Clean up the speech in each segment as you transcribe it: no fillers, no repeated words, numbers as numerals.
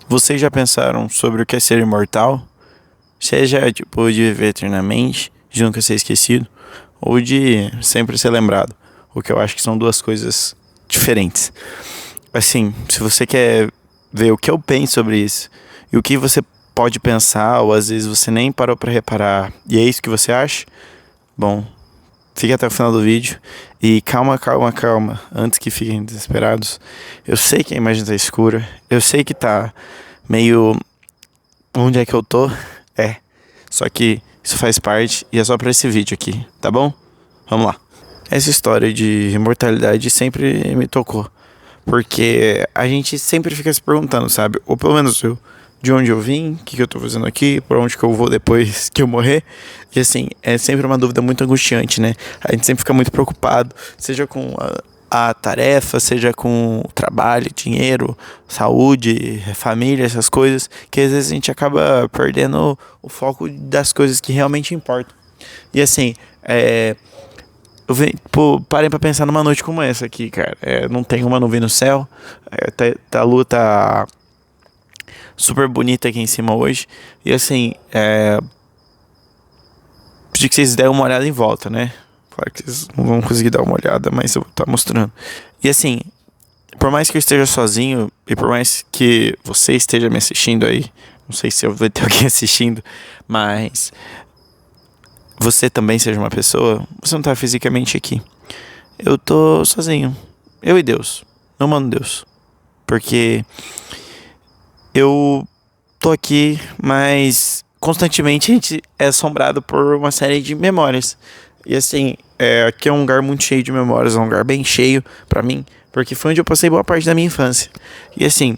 Vocês já pensaram sobre o que é ser imortal? Seja, tipo, de viver eternamente, de nunca ser esquecido, ou de sempre ser lembrado. O que eu acho que são duas coisas diferentes. Assim, se você quer ver o que eu penso sobre isso, e o que você pode pensar, ou às vezes você nem parou pra reparar, e é isso que você acha, bom, fique até o final do vídeo. E calma, calma, calma, antes que fiquem desesperados. Eu sei que a imagem tá escura, eu sei que tá meio... Onde é que eu tô? É. Só que isso faz parte e é só pra esse vídeo aqui, tá bom? Vamos lá. Essa história de imortalidade sempre me tocou. Porque a gente sempre fica se perguntando, sabe? Ou pelo menos eu, de onde eu vim, o que eu tô fazendo aqui, pra onde que eu vou depois que eu morrer. E assim, é sempre uma dúvida muito angustiante, né? A gente sempre fica muito preocupado, seja com a tarefa, seja com trabalho, dinheiro, saúde, família, essas coisas, que às vezes a gente acaba perdendo o foco das coisas que realmente importam. E assim, pô, parem pra pensar numa noite como essa aqui, cara. Não tem uma nuvem no céu, a lua tá super bonita aqui em cima hoje. E assim, pedi que vocês deem uma olhada em volta, né? Claro que vocês não vão conseguir dar uma olhada, mas eu vou estar mostrando. E assim, por mais que eu esteja sozinho e por mais que você esteja me assistindo aí, não sei se eu vou ter alguém assistindo, mas você também seja uma pessoa, você não tá fisicamente aqui. Eu tô sozinho. Eu e Deus. Eu mando Deus. Porque eu tô aqui, mas constantemente a gente é assombrado por uma série de memórias. E assim, aqui é um lugar muito cheio de memórias, é um lugar bem cheio pra mim, porque foi onde eu passei boa parte da minha infância. E assim,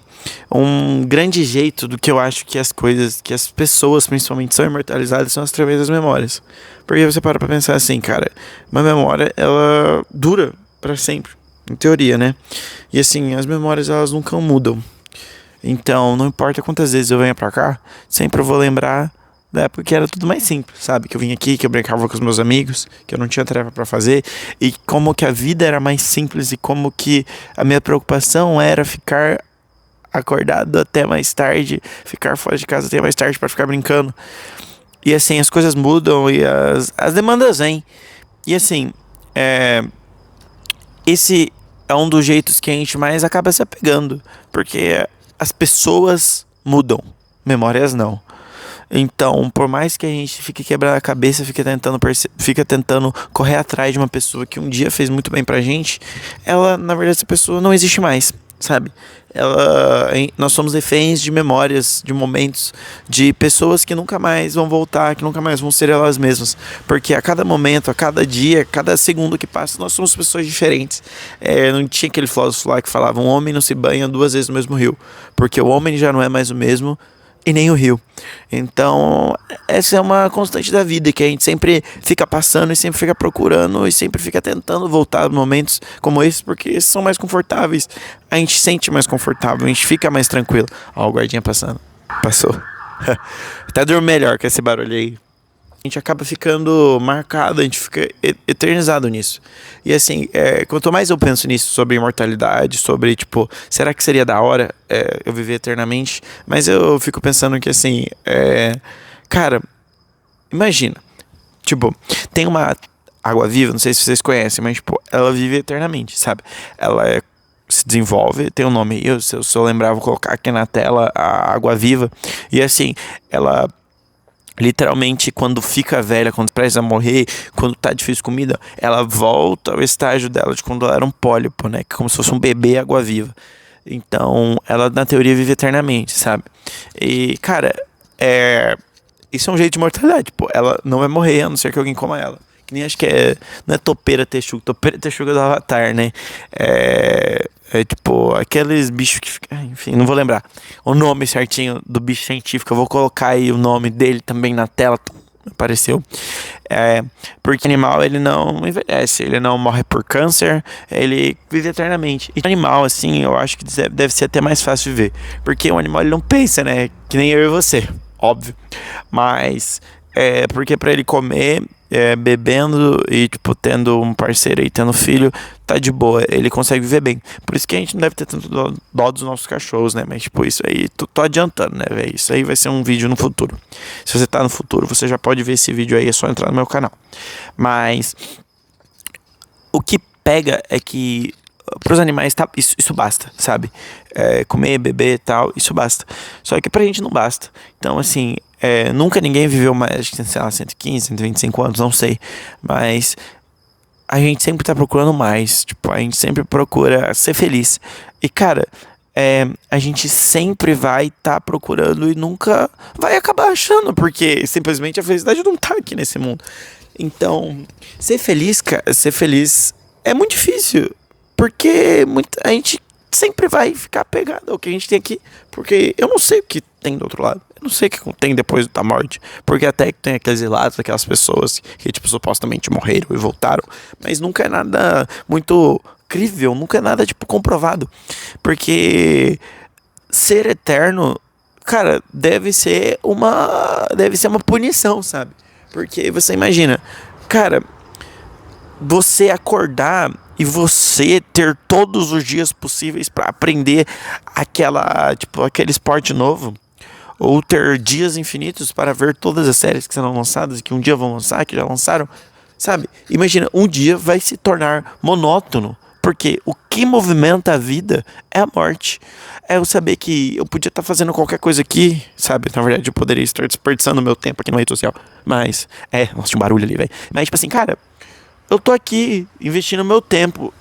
um grande jeito do que eu acho que as coisas, que as pessoas principalmente são imortalizadas são através das memórias. Porque você para pra pensar assim, cara, uma memória, ela dura pra sempre, em teoria, né? E assim, as memórias, elas nunca mudam. Então, não importa quantas vezes eu venha pra cá, sempre eu vou lembrar da época que era tudo mais simples, sabe? Que eu vim aqui, que eu brincava com os meus amigos, que eu não tinha tarefa pra fazer, e como que a vida era mais simples e como que a minha preocupação era ficar acordado até mais tarde, ficar fora de casa até mais tarde pra ficar brincando. E assim, as coisas mudam e as demandas vêm. E assim, esse é um dos jeitos que a gente mais acaba se apegando, porque as pessoas mudam, memórias não. Então, por mais que a gente fique quebrando a cabeça, fica tentando correr atrás de uma pessoa que um dia fez muito bem pra gente, ela, na verdade, essa pessoa não existe mais, sabe? Nós somos reféns de memórias, de momentos, de pessoas que nunca mais vão voltar, que nunca mais vão ser elas mesmas, porque a cada momento, a cada dia, a cada segundo que passa, nós somos pessoas diferentes. Não tinha aquele filósofo lá que falava: um homem não se banha duas vezes no mesmo rio, porque o homem já não é mais o mesmo e nem o rio. Então, essa é uma constante da vida, que a gente sempre fica passando e sempre fica procurando e sempre fica tentando voltar a momentos como esses, porque esses são mais confortáveis. A gente se sente mais confortável, a gente fica mais tranquilo. Ó, o guardinha passando. Passou. Até dorme melhor com esse barulho aí. A gente acaba ficando marcado, a gente fica eternizado nisso. E assim, quanto mais eu penso nisso, sobre imortalidade, sobre, tipo, será que seria da hora eu viver eternamente? Mas eu fico pensando que, assim, cara, imagina, tipo, tem uma água-viva, não sei se vocês conhecem, mas, tipo, ela vive eternamente, sabe? Ela se desenvolve, tem um nome, se eu lembrar, vou colocar aqui na tela, a água-viva. E assim, ela... literalmente, quando fica velha, quando precisa morrer, quando tá difícil comida, ela volta ao estágio dela de quando ela era um pólipo, né? Que é como se fosse um bebê água-viva. Então, ela, na teoria, vive eternamente, sabe? E, cara, isso é um jeito de mortalidade. Pô, ela não vai morrer, a não ser que alguém coma ela. Que nem acho que não é topeira texuga do Avatar, né? Tipo, aqueles bichos que ficam... Enfim, não vou lembrar o nome certinho do bicho científico. Eu vou colocar aí o nome dele também na tela. Apareceu. Porque animal, ele não envelhece, ele não morre por câncer, ele vive eternamente. E animal, assim, eu acho que deve ser até mais fácil de viver. Porque o animal, ele não pensa, né? Que nem eu e você, óbvio. Mas, porque pra ele comer... bebendo e, tipo, tendo um parceiro e tendo filho, tá de boa, ele consegue viver bem. Por isso que a gente não deve ter tanto dó dos nossos cachorros, né? Mas, tipo, isso aí, tô adiantando, né, velho? Isso aí vai ser um vídeo no futuro. Se você tá no futuro, você já pode ver esse vídeo aí, é só entrar no meu canal. Mas o que pega é que pros animais isso basta, sabe? Comer, beber e tal, isso basta. Só que pra gente não basta. Então, assim, nunca ninguém viveu mais, sei lá, 115, 125 anos, não sei. Mas a gente sempre tá procurando mais. Tipo, a gente sempre procura ser feliz. E, cara, a gente sempre vai estar procurando e nunca vai acabar achando, porque simplesmente a felicidade não tá aqui nesse mundo. Então, ser feliz, cara, ser feliz é muito difícil. Porque a gente sempre vai ficar apegado ao que a gente tem aqui. Porque eu não sei o que tem do outro lado. Eu não sei o que tem depois da morte. Porque até que tem aqueles relatos daquelas pessoas que, tipo, supostamente morreram e voltaram. Mas nunca é nada muito crível. Nunca é nada, tipo, comprovado. Porque ser eterno, cara, deve ser uma punição, sabe? Porque você imagina, cara, você acordar e você ter todos os dias possíveis para aprender aquele esporte novo, ou ter dias infinitos para ver todas as séries que serão lançadas, que um dia vão lançar, que já lançaram, sabe? Imagina, um dia vai se tornar monótono, porque o que movimenta a vida é a morte. É eu saber que eu podia estar fazendo qualquer coisa aqui, sabe? Na verdade, eu poderia estar desperdiçando meu tempo aqui na rede social, mas, nossa, tinha um barulho ali, velho. Mas, tipo assim, cara, eu tô aqui investindo meu tempo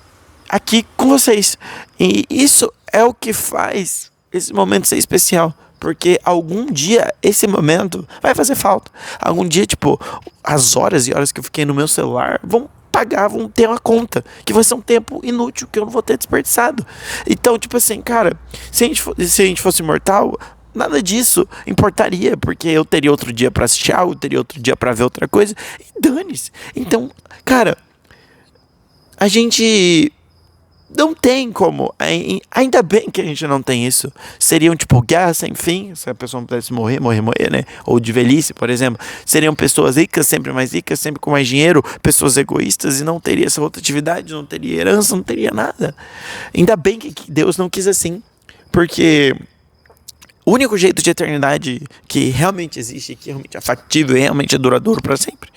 aqui com vocês. E isso é o que faz esse momento ser especial. Porque algum dia esse momento vai fazer falta. Algum dia, tipo, as horas e horas que eu fiquei no meu celular vão pagar, vão ter uma conta. Que vai ser um tempo inútil que eu não vou ter desperdiçado. Então, tipo assim, cara, se a gente fosse imortal, nada disso importaria, porque eu teria outro dia pra assistir algo, teria outro dia pra ver outra coisa, e dane-se. Então, cara, a gente não tem como. Ainda bem que a gente não tem isso. Seriam, tipo, guerra sem fim, se a pessoa não pudesse morrer, né? Ou de velhice, por exemplo. Seriam pessoas ricas, sempre mais ricas, sempre com mais dinheiro, pessoas egoístas, e não teria essa rotatividade, não teria herança, não teria nada. Ainda bem que Deus não quis assim, porque o único jeito de eternidade que realmente existe, que realmente é factível e realmente é duradouro pra sempre,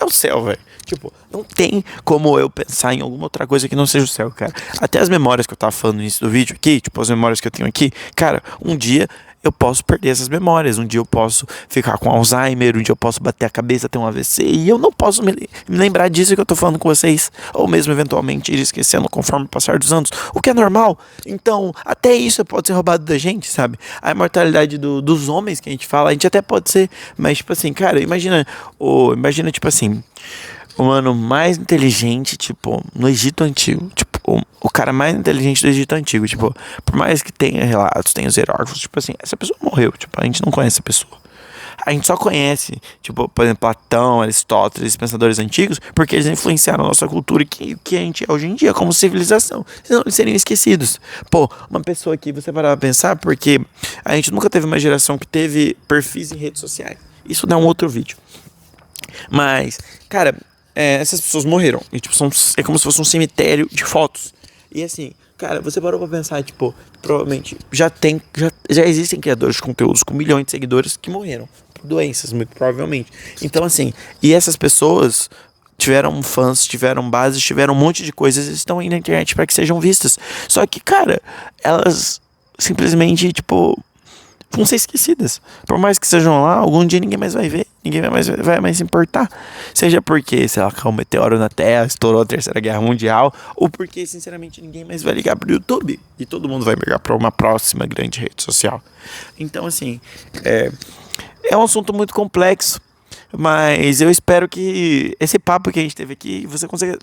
é o céu, velho. Tipo, não tem como eu pensar em alguma outra coisa que não seja o céu, cara. Até as memórias que eu tava falando no início do vídeo aqui, tipo, as memórias que eu tenho aqui, cara, um dia eu posso perder essas memórias, um dia eu posso ficar com Alzheimer, um dia eu posso bater a cabeça, ter um AVC, e eu não posso me lembrar disso que eu tô falando com vocês, ou mesmo eventualmente ir esquecendo conforme o passar dos anos, o que é normal. Então, até isso pode ser roubado da gente, sabe? A imortalidade dos homens que a gente fala, a gente até pode ser, mas tipo assim, cara, imagina tipo assim, o mano mais inteligente, tipo, no Egito Antigo, tipo, o cara mais inteligente do Egito Antigo, tipo, por mais que tenha relatos, tenha os hieróglifos, tipo assim, essa pessoa morreu, tipo, a gente não conhece a pessoa. A gente só conhece, tipo, por exemplo, Platão, Aristóteles, pensadores antigos, porque eles influenciaram a nossa cultura e que a gente é hoje em dia como civilização. Senão eles seriam esquecidos. Pô, uma pessoa que você parar pra pensar, porque a gente nunca teve uma geração que teve perfis em redes sociais. Isso dá um outro vídeo. Mas, cara, essas pessoas morreram. E, tipo, é como se fosse um cemitério de fotos. E assim, cara, você parou pra pensar, tipo, provavelmente já existem criadores de conteúdos com milhões de seguidores que morreram por doenças, muito provavelmente. Então, assim, e essas pessoas tiveram fãs, tiveram bases, tiveram um monte de coisas e estão aí na internet para que sejam vistas. Só que, cara, elas simplesmente, tipo, vão ser esquecidas. Por mais que sejam lá, algum dia ninguém mais vai ver, ninguém vai mais se importar. Seja porque, sei lá, caiu um meteoro na Terra, estourou a Terceira Guerra Mundial, ou porque, sinceramente, ninguém mais vai ligar pro YouTube. E todo mundo vai ligar pra uma próxima grande rede social. Então, assim, é um assunto muito complexo, mas eu espero que esse papo que a gente teve aqui, você consiga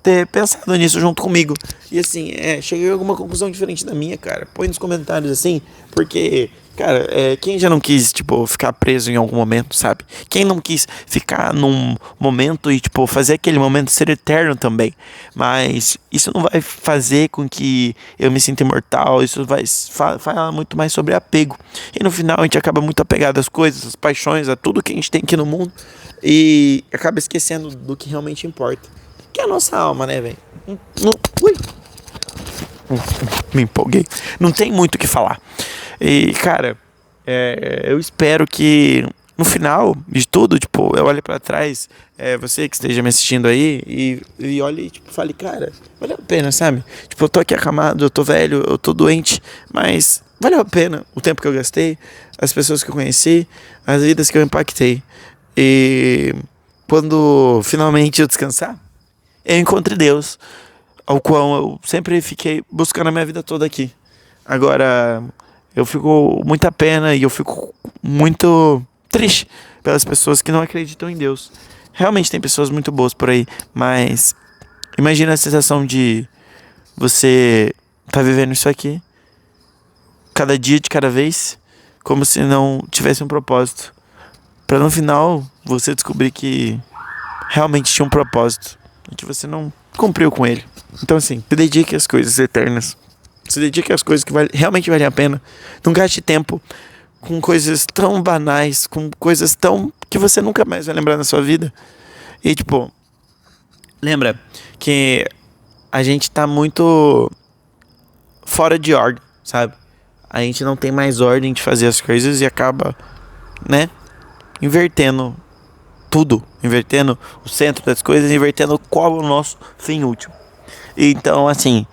ter pensado nisso junto comigo. E assim, cheguei a alguma conclusão diferente da minha, cara. Põe nos comentários assim, porque, cara, quem já não quis, tipo, ficar preso em algum momento, sabe? Quem não quis ficar num momento e, tipo, fazer aquele momento ser eterno também. Mas isso não vai fazer com que eu me sinta imortal, isso vai falar muito mais sobre apego. E no final a gente acaba muito apegado às coisas, às paixões, a tudo que a gente tem aqui no mundo. E acaba esquecendo do que realmente importa. Que é a nossa alma, né, velho? Ui, me empolguei. Não tem muito o que falar. E, cara, eu espero que no final de tudo, tipo, eu olhe pra trás, você que esteja me assistindo aí, e olhe e, tipo, fale, cara, valeu a pena, sabe? Tipo, eu tô aqui acamado, eu tô velho, eu tô doente, mas valeu a pena o tempo que eu gastei, as pessoas que eu conheci, as vidas que eu impactei. E quando finalmente eu descansar, eu encontre Deus, ao qual eu sempre fiquei buscando a minha vida toda aqui. Agora, eu fico muita pena e eu fico muito triste pelas pessoas que não acreditam em Deus. Realmente tem pessoas muito boas por aí, mas imagina a sensação de você tá vivendo isso aqui, cada dia de cada vez, como se não tivesse um propósito. Pra no final você descobrir que realmente tinha um propósito e que você não cumpriu com ele. Então assim, se dedique às coisas eternas. Se dedique às coisas que realmente valem a pena. Não gaste tempo com coisas tão banais, com coisas tão que você nunca mais vai lembrar na sua vida. E tipo, lembra que a gente tá muito fora de ordem, sabe? A gente não tem mais ordem de fazer as coisas e acaba, né, invertendo tudo, invertendo o centro das coisas, invertendo qual é o nosso fim último. Então, assim,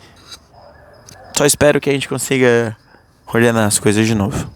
só espero que a gente consiga ordenar as coisas de novo.